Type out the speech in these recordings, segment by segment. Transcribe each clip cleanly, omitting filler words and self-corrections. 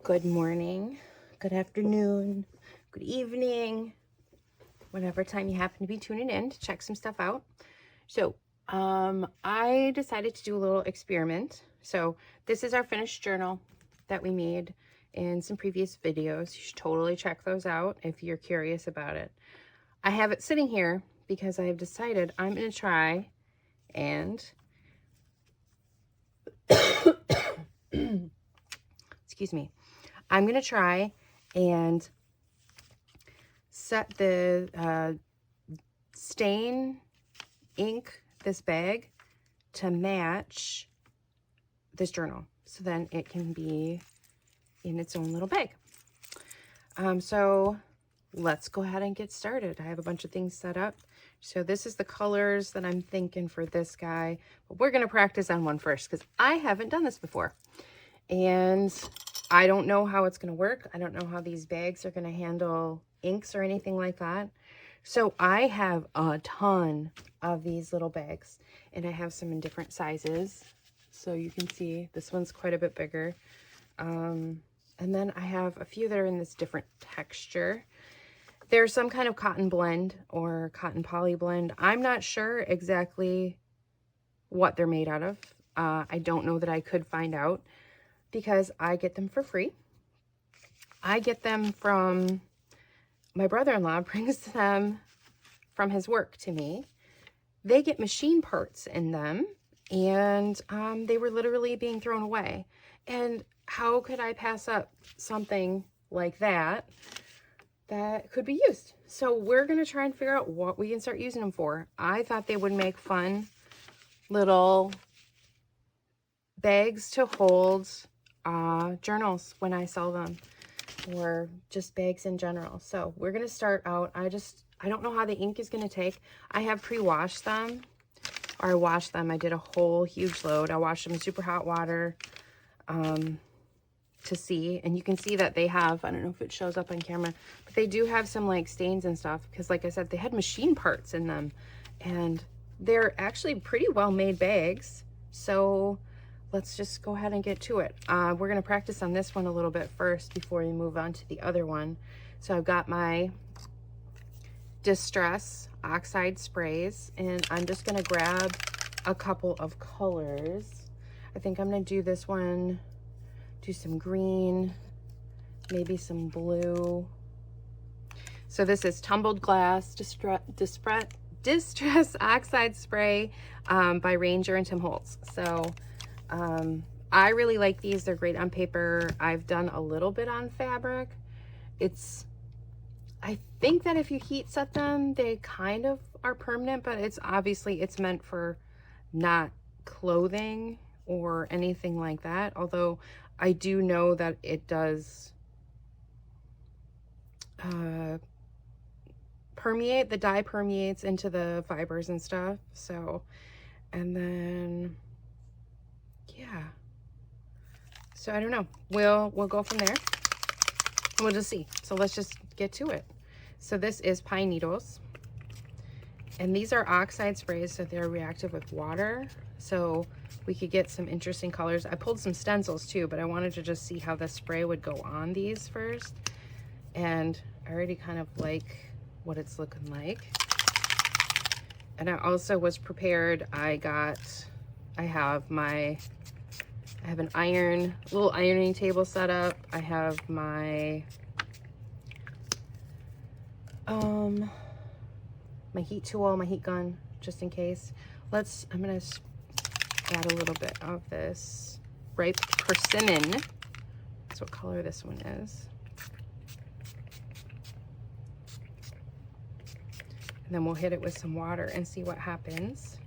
Good morning, good afternoon, good evening, whatever time you happen to be tuning in to check some stuff out. So I decided to do a little experiment. So this is our finished journal that we made in some previous videos. You should totally check those out if you're curious about it. I have it sitting here because I have decided I'm going to try and excuse me. I'm going to try and set the stain ink this bag to match this journal, so then it can be in its own little bag. So let's go ahead and get started. I have a bunch of things set up. So this is the colors that I'm thinking for this guy, but we're going to practice on one first because I haven't done this before and I don't know how it's going to work. I don't know how these bags are going to handle inks or anything like that. So I have a ton of these little bags and I have some in different sizes. So you can see this one's quite a bit bigger. And then I have a few that are in this different texture. There's some kind of cotton blend or cotton poly blend. I'm not sure exactly what they're made out of. I don't know that I could find out because I get them for free. I get them from my brother-in-law, brings them from his work to me. They get machine parts in them and they were literally being thrown away. And how could I pass up something like that that could be used? So we're going to try and figure out what we can start using them for. I thought they would make fun little bags to hold journals when I sell them, or just bags in general. So we're going to start out. I don't know how the ink is going to take. I have pre-washed them, or I washed them. I did a whole huge load. I washed them in super hot water to see, and you can see that they have, I don't know if it shows up on camera, but they do have some like stains and stuff because like I said, they had machine parts in them and they're actually pretty well made bags. So let's just go ahead and get to it. We're going to practice on this one a little bit first before we move on to the other one. So I've got my Distress Oxide sprays and I'm just going to grab a couple of colors. I think I'm going to do this one, do some green, maybe some blue. So this is Tumbled Glass Distress Oxide Spray by Ranger and Tim Holtz. So I really like these. They're great on paper. I've done a little bit on fabric. I think that if you heat set them, they kind of are permanent, but it's meant for not clothing or anything like that. Although I do know that it does permeate, the dye permeates into the fibers and stuff. So, and then yeah, so I don't know, we'll go from there. We'll just see. So let's just get to it. So this is pine needles and these are oxide sprays, so they're reactive with water, so we could get some interesting colors. I pulled some stencils too, but I wanted to just see how the spray would go on these first, and I already kind of like what it's looking like. And I also was prepared. I have an little ironing table set up. I have my my heat tool, my heat gun, just in case. I'm gonna add a little bit of this ripe persimmon. That's what color this one is. And then we'll hit it with some water and see what happens.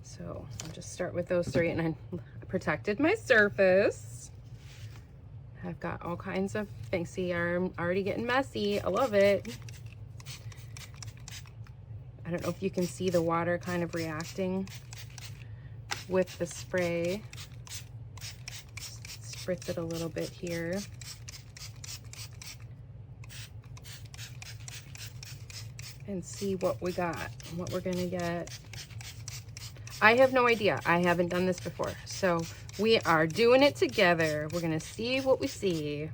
So I'll just start with those three, and I protected my surface. I've got all kinds of things. See, I'm already getting messy. I love it. I don't know if you can see the water kind of reacting with the spray. Spritz it a little bit here. And see what we got, what we're gonna get. I have no idea. I haven't done this before. So we are doing it together. We're gonna see what we see.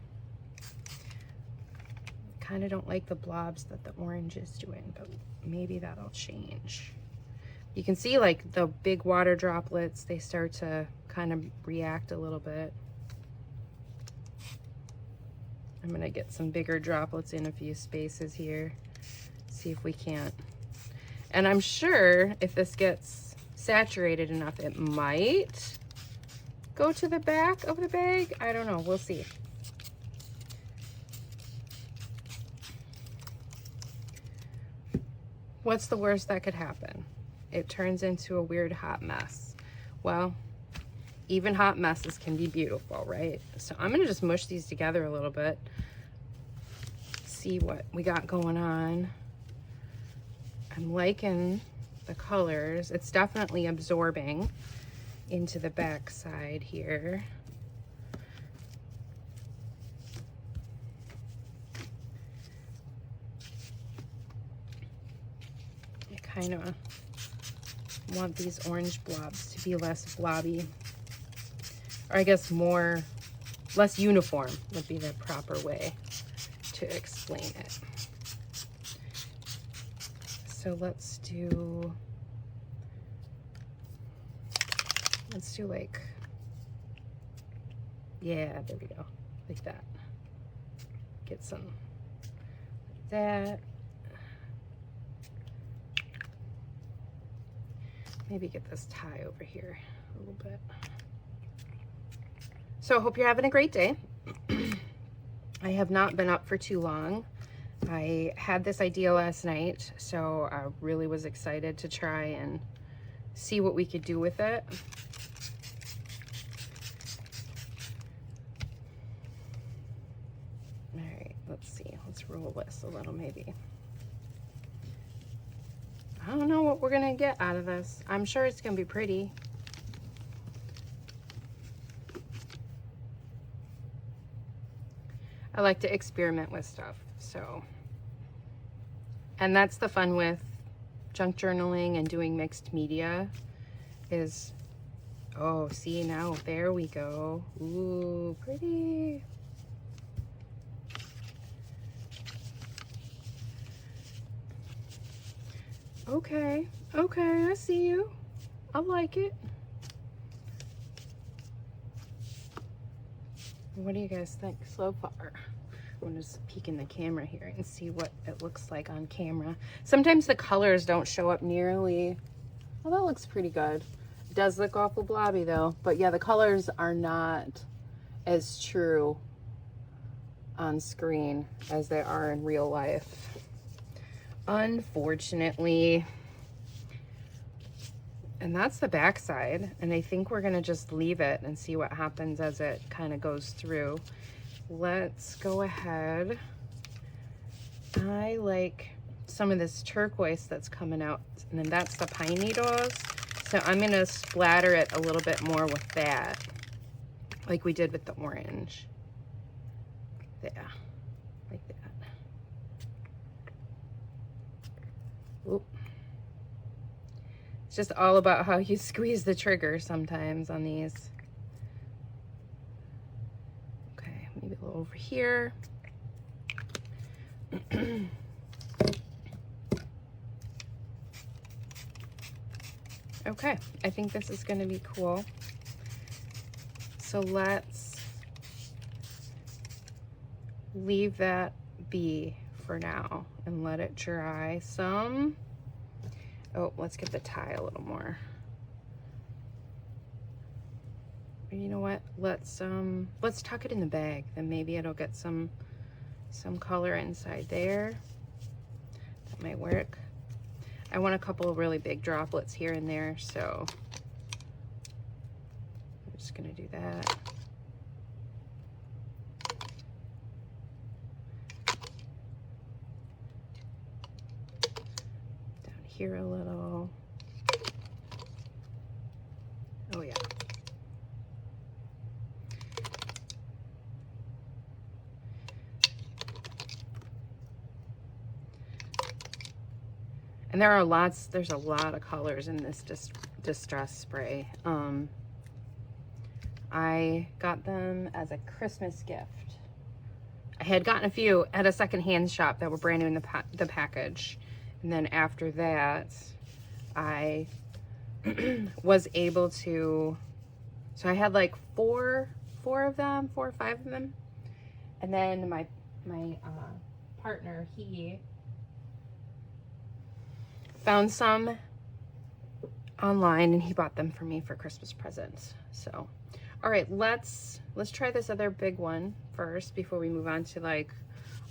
Kind of don't like the blobs that the orange is doing, but maybe that'll change. You can see like the big water droplets, they start to kind of react a little bit. I'm gonna get some bigger droplets in a few spaces here. See if we can't. And I'm sure if this gets saturated enough, it might go to the back of the bag. I don't know, we'll see. What's the worst that could happen? It turns into a weird hot mess. Well, even hot messes can be beautiful, right? So I'm gonna just mush these together a little bit. See what we got going on. I'm liking the colors. It's definitely absorbing into the back side here. I kind of want these orange blobs to be less blobby, or I guess less uniform would be the proper way to explain it. So let's do like, yeah, there we go, like that. Get some like that. Maybe get this tie over here a little bit. So I hope you're having a great day. I have not been up for too long. I had this idea last night, so I really was excited to try and see what we could do with it. All right, let's see. Let's roll this a little maybe. I don't know what we're gonna get out of this. I'm sure it's gonna be pretty. I like to experiment with stuff, so. And that's the fun with junk journaling and doing mixed media is, oh, see now, there we go. Ooh, pretty. Okay, okay, I see you. I like it. What do you guys think so far? I'm gonna just peek in the camera here and see what it looks like on camera. Sometimes the colors don't show up nearly. Well, that looks pretty good. It does look awful blobby though, but yeah, the colors are not as true on screen as they are in real life, unfortunately. And that's the back side, and I think we're gonna just leave it and see what happens as it kind of goes through. Let's go ahead. I like some of this turquoise that's coming out, and then that's the pine needles. So I'm gonna splatter it a little bit more with that, like we did with the orange. Yeah, like that. Oop. It's just all about how you squeeze the trigger sometimes on these. Okay, maybe a little over here. Okay, I think this is going to be cool. So let's leave that be for now and let it dry some. Oh, let's get the tie a little more. You know what? Let's tuck it in the bag. Then maybe it'll get some color inside there. That might work. I want a couple of really big droplets here and there, so I'm just gonna do that. Down here a little. Oh yeah. And there's a lot of colors in this distress spray. I got them as a Christmas gift. I had gotten a few at a secondhand shop that were brand new in the package. And then after that, I was able to, so I had like four or 5 of them. And then my partner, he found some online and he bought them for me for Christmas presents. So, all right, let's try this other big one first before we move on to like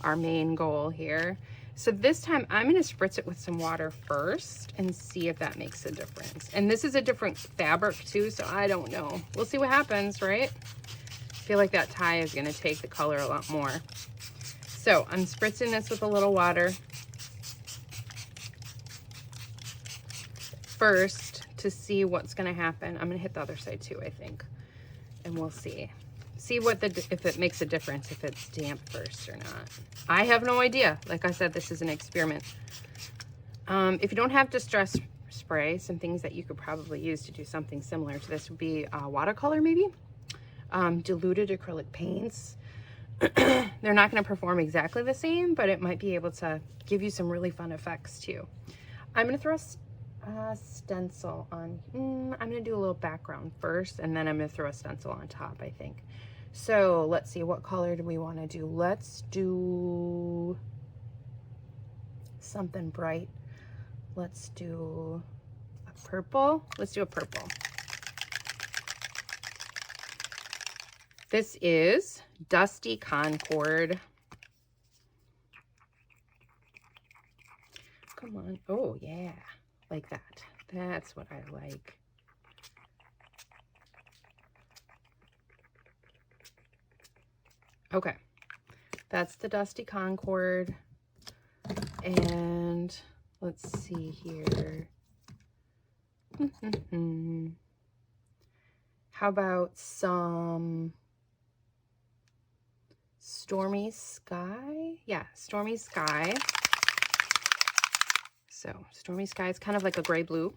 our main goal here. So this time I'm going to spritz it with some water first and see if that makes a difference. And this is a different fabric too, so I don't know. We'll see what happens, right? I feel like that tie is going to take the color a lot more. So I'm spritzing this with a little water first to see what's going to happen. I'm going to hit the other side too, I think, and we'll see what if it makes a difference if it's damp first or not. I have no idea. Like I said, this is an experiment. If you don't have distress spray, some things that you could probably use to do something similar to this would be watercolor, maybe diluted acrylic paints. They're not going to perform exactly the same, but it might be able to give you some really fun effects too. I'm going to throw a stencil on. I'm going to do a little background first, and then I'm going to throw a stencil on top, I think. So let's see, what color do we want to do? Let's do something bright. Let's do a purple. Let's do a purple. This is Dusty Concord. Come on. Oh, yeah. Like that. That's what I like. Okay. That's the Dusty Concord. And let's see here. How about some Stormy Sky? Yeah, Stormy Sky. So Stormy Sky is kind of like a gray blue.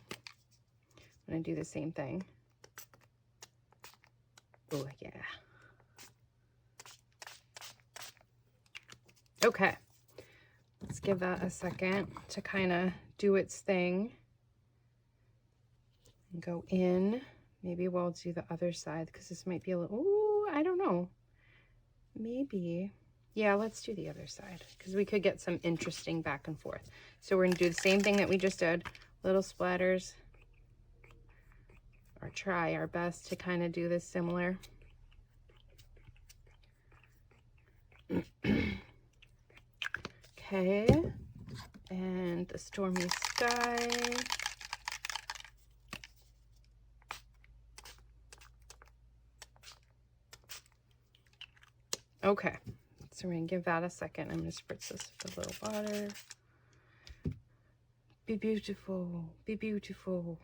I'm going to do the same thing. Oh, yeah. Okay. Let's give that a second to kind of do its thing. And go in. Maybe we'll do the other side because this might be a little, ooh, I don't know. Maybe. Yeah, let's do the other side because we could get some interesting back and forth. So we're going to do the same thing that we just did. Little splatters. Or try our best to kind of do this similar. Okay. And the Stormy Sky. Okay. So we're going to give that a second. I'm going to spritz this with a little water. Be beautiful. Be beautiful.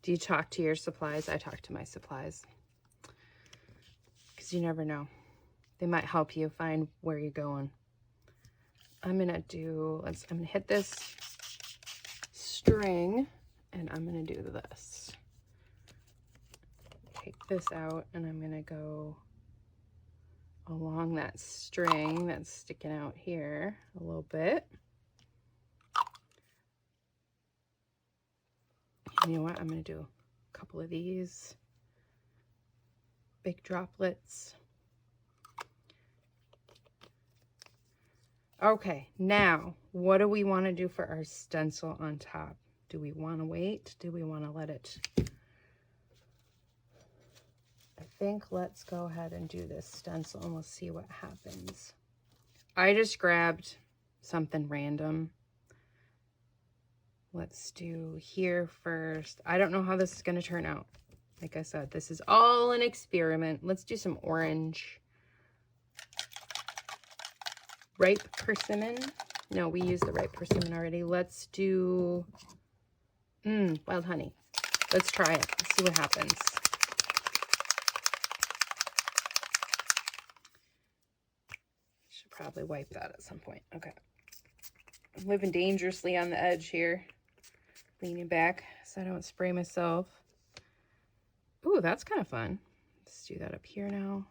Do you talk to your supplies? I talk to my supplies. Because you never know. They might help you find where you're going. I'm going to hit this string and I'm going to do this. Take this out and I'm going to go along that string that's sticking out here a little bit. And you know what? I'm going to do a couple of these big droplets. Okay, now what do we want to do for our stencil on top? Do we want to wait? Do we want to let it? I think let's go ahead and do this stencil and we'll see what happens. I just grabbed something random. Let's do here first. I don't know how this is going to turn out. Like I said, this is all an experiment. Let's do some orange. Ripe persimmon. No, we used the ripe persimmon already. Let's do wild honey. Let's try it. Let's see what happens. Should probably wipe that at some point. Okay. I'm living dangerously on the edge here. leaning back so I don't spray myself. Ooh, that's kind of fun. Let's do that up here now.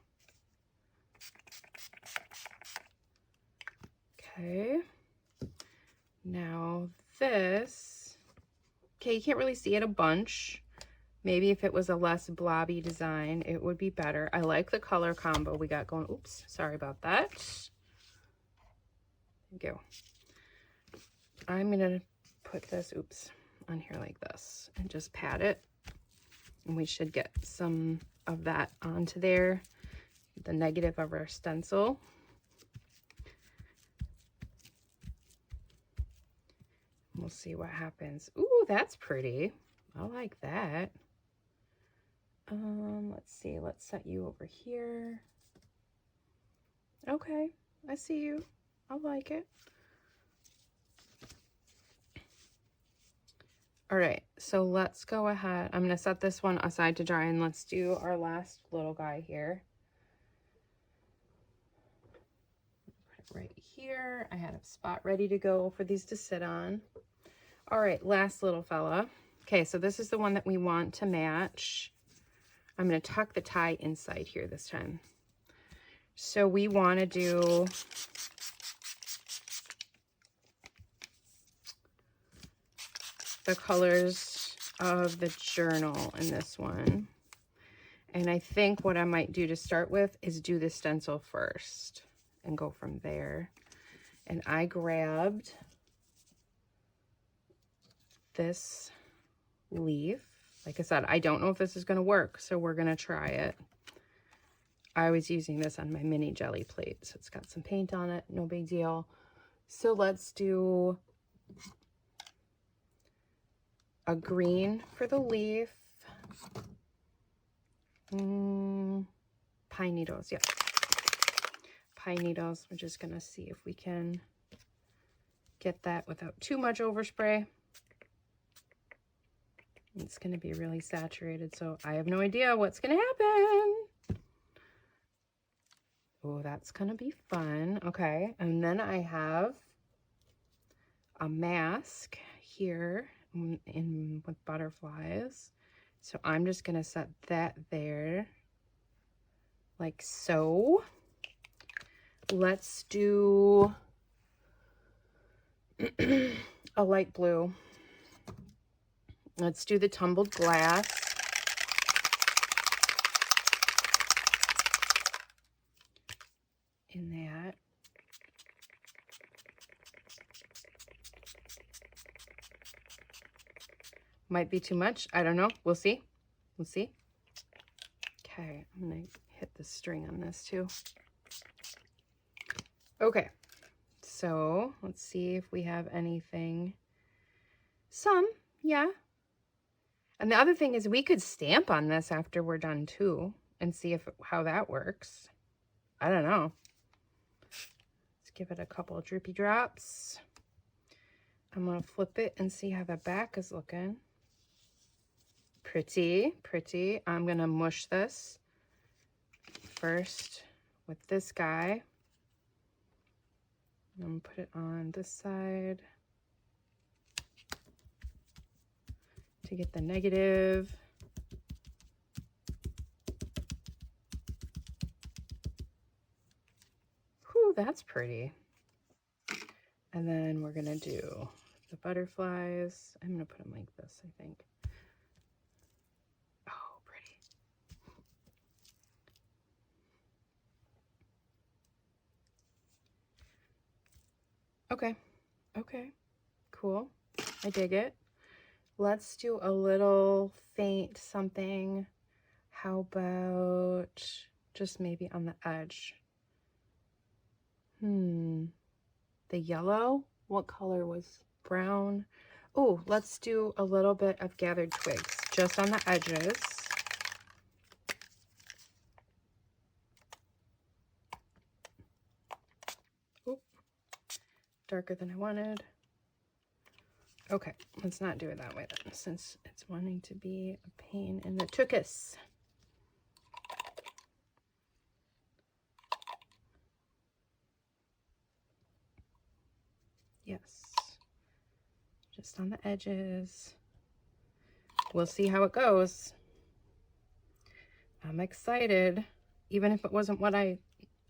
Okay. Now this, okay, you can't really see it a bunch. Maybe if it was a less blobby design, it would be better. I like the color combo we got going. Oops, sorry about that. There you go. I'm gonna put this, oops, on here like this and just pat it. And we should get some of that onto there, the negative of our stencil. We'll see what happens. Ooh, that's pretty. I like that. Let's see, let's set you over here. Okay, I see you. I like it. All right, so let's go ahead. I'm gonna set this one aside to dry and let's do our last little guy here. Put it right here. I had a spot ready to go for these to sit on. All right, last little fella. Okay, so this is the one that we want to match. I'm gonna tuck the tie inside here this time. So we wanna do the colors of the journal in this one. And I think what I might do to start with is do the stencil first and go from there. And I grabbed this leaf. Like I said, I don't know if this is going to work, so we're going to try it. I was using this on my mini jelly plate, so it's got some paint on it, no big deal. So let's do a green for the leaf. Pine needles, yeah. Pine needles. We're just gonna see if we can get that without too much overspray. It's gonna be really saturated, so I have no idea what's gonna happen. Oh, that's gonna be fun. Okay, and then I have a mask here in with butterflies. So I'm just gonna set that there like so. Let's do a light blue. Let's do the tumbled glass. In that. Might be too much. I don't know. We'll see. We'll see. Okay, I'm gonna hit the string on this too. Okay, so let's see if we have anything. Some, yeah. And the other thing is we could stamp on this after we're done too and see if how that works. I don't know. Let's give it a couple of drippy drops. I'm gonna flip it and see how the back is looking. Pretty, pretty. I'm gonna mush this first with this guy. I'm gonna put it on this side to get the negative. Whew, that's pretty. And then we're gonna do the butterflies. I'm gonna put them like this, I think. Oh, pretty. Okay, okay, cool. I dig it. Let's do a little faint something. How about just maybe on the edge? The yellow? What color was brown? Oh, let's do a little bit of gathered twigs just on the edges. Oh, darker than I wanted. Okay, let's not do it that way then, since it's wanting to be a pain in the tuchus. Yes, just on the edges. we'll see how it goes. I'm excited, even if it wasn't what I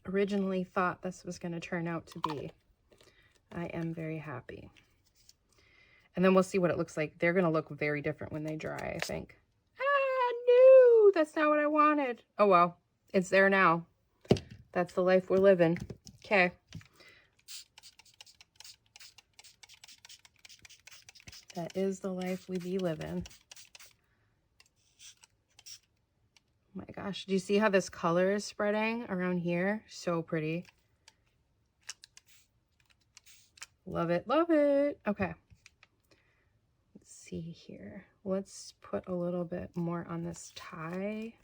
originally thought this was going to turn out to be. I am very happy. And then we'll see what it looks like. They're going to look very different when they dry, I think. Ah, no, that's not what I wanted. Oh, well, it's there now. That's the life we're living. Okay. That is the life we be living. Oh my gosh, do you see how this color is spreading around here? So pretty. Love it, love it. Okay. Let's see here. Let's put a little bit more on this tie.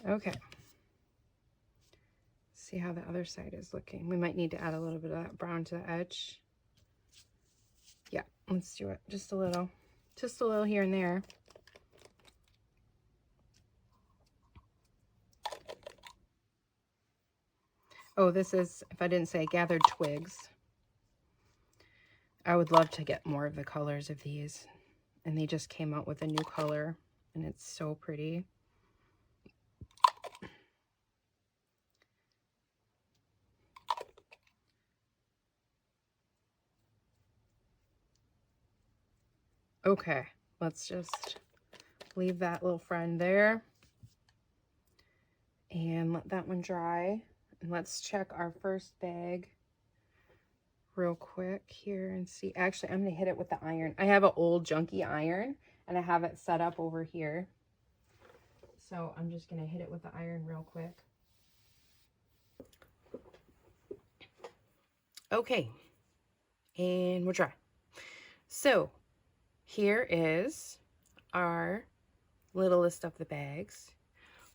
Okay. See how the other side is looking. We might need to add a little bit of that brown to the edge. Yeah, let's do it. Just a little here and there. Oh, this is, if I didn't say, gathered twigs. I would love to get more of the colors of these. And they just came out with a new color, and it's so pretty. Okay, let's just leave that little friend there and let that one dry. And let's check our first bag real quick here and see. Actually, I'm gonna hit it with the iron. I have an old junky iron and I have it set up over here. So I'm just gonna hit it with the iron real quick. Okay, and we'll try. So here is our littlest of the bags.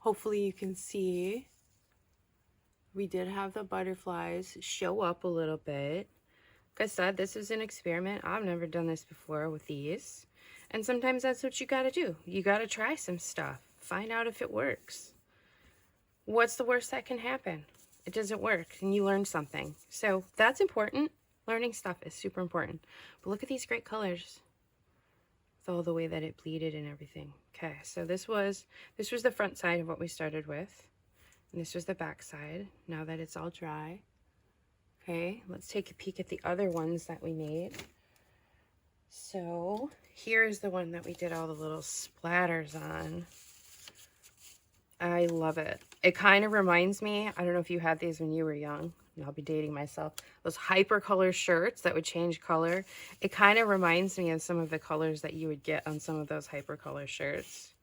Hopefully you can see we did have the butterflies show up a little bit. Like I said, this is an experiment. I've never done this before with these. And sometimes that's what you gotta do. You gotta try some stuff. Find out if it works. What's the worst that can happen? It doesn't work and you learn something. So that's important. Learning stuff is super important. But look at these great colors. With all the way that it bleeded and everything. Okay, so this was the front side of what we started with. And this was the back side, now that it's all dry. Okay, let's take a peek at the other ones that we made. So here's the one that we did all the little splatters on. I love it. It kind of reminds me, I don't know if you had these when you were young, and I'll be dating myself, those hypercolor shirts that would change color. It kind of reminds me of some of the colors that you would get on some of those hypercolor shirts.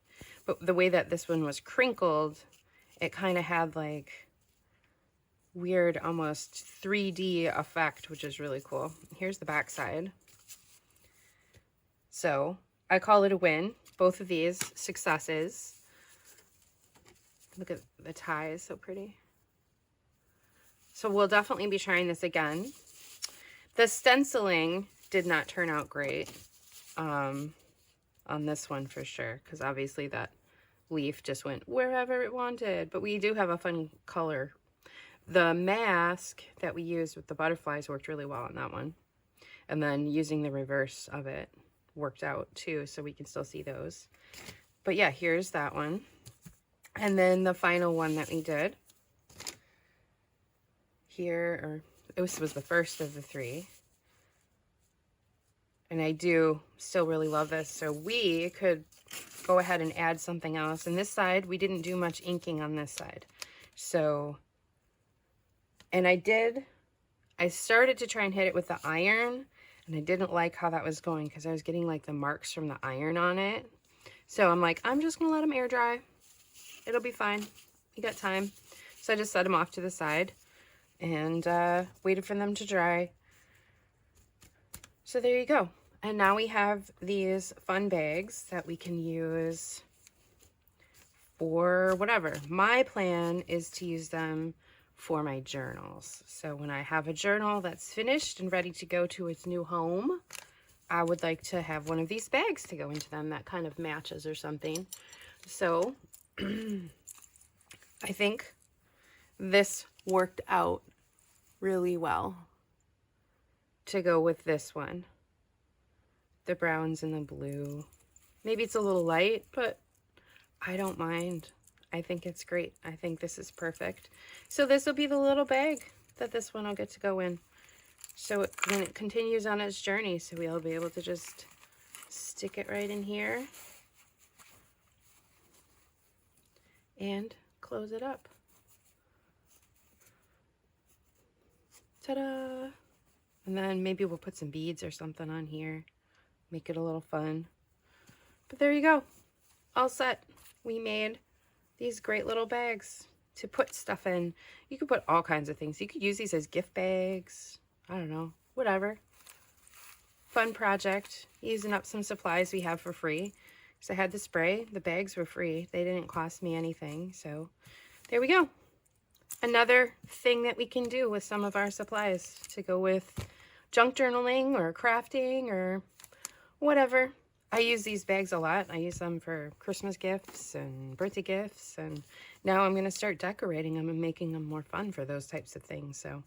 But the way that this one was crinkled, it kind of had like weird, almost 3D effect, which is really cool. Here's the back side. So I call it a win. Both of these successes. Look at the tie, is so pretty. So we'll definitely be trying this again. The stenciling did not turn out great on this one for sure, because obviously that leaf just went wherever it wanted. But we do have a fun color. The mask that we used with the butterflies worked really well on that one. And then using the reverse of it worked out too, so we can still see those. But yeah, here's that one. And then the final one that we did here, or this was the first of the three. And I do still really love this. So we could go ahead and add something else. And this side, we didn't do much inking on this side. So, and I started to try and hit it with the iron, and I didn't like how that was going because I was getting like the marks from the iron on it. So I'm like, I'm just gonna let them air dry. It'll be fine. You got time. So I just set them off to the side and waited for them to dry. So there you go. And now we have these fun bags that we can use for whatever. My plan is to use them for my journals. So when I have a journal that's finished and ready to go to its new home, I would like to have one of these bags to go into them that kind of matches or something. So I think this worked out really well to go with this one. The browns and the blue. Maybe it's a little light, but I don't mind. I think it's great. I think this is perfect. So this will be the little bag that this one will get to go in. So when it continues on its journey, so we'll be able to just stick it right in here and close it up. Ta-da! And then maybe we'll put some beads or something on here. Make it a little fun. But there you go. All set. We made these great little bags to put stuff in. You could put all kinds of things. You could use these as gift bags. I don't know. Whatever. Fun project. Using up some supplies we have for free. So I had the spray. The bags were free. They didn't cost me anything. So there we go. Another thing that we can do with some of our supplies to go with junk journaling or crafting or whatever. I use these bags a lot. I use them for Christmas gifts and birthday gifts, and now I'm going to start decorating them and making them more fun for those types of things. So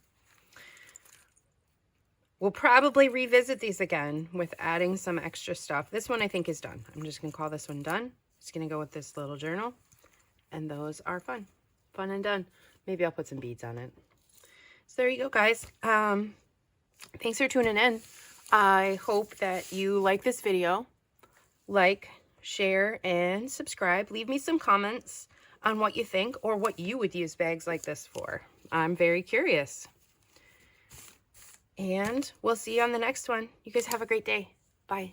we'll probably revisit these again with adding some extra stuff. This one I think is done. I'm just going to call this one done. It's going to go with this little journal, and those are fun. Fun and done. Maybe I'll put some beads on it. So there you go, guys. Thanks for tuning in. I hope that you like this video. Like, share, and subscribe. Leave me some comments on what you think or what you would use bags like this for. I'm very curious. And we'll see you on the next one. You guys have a great day. Bye.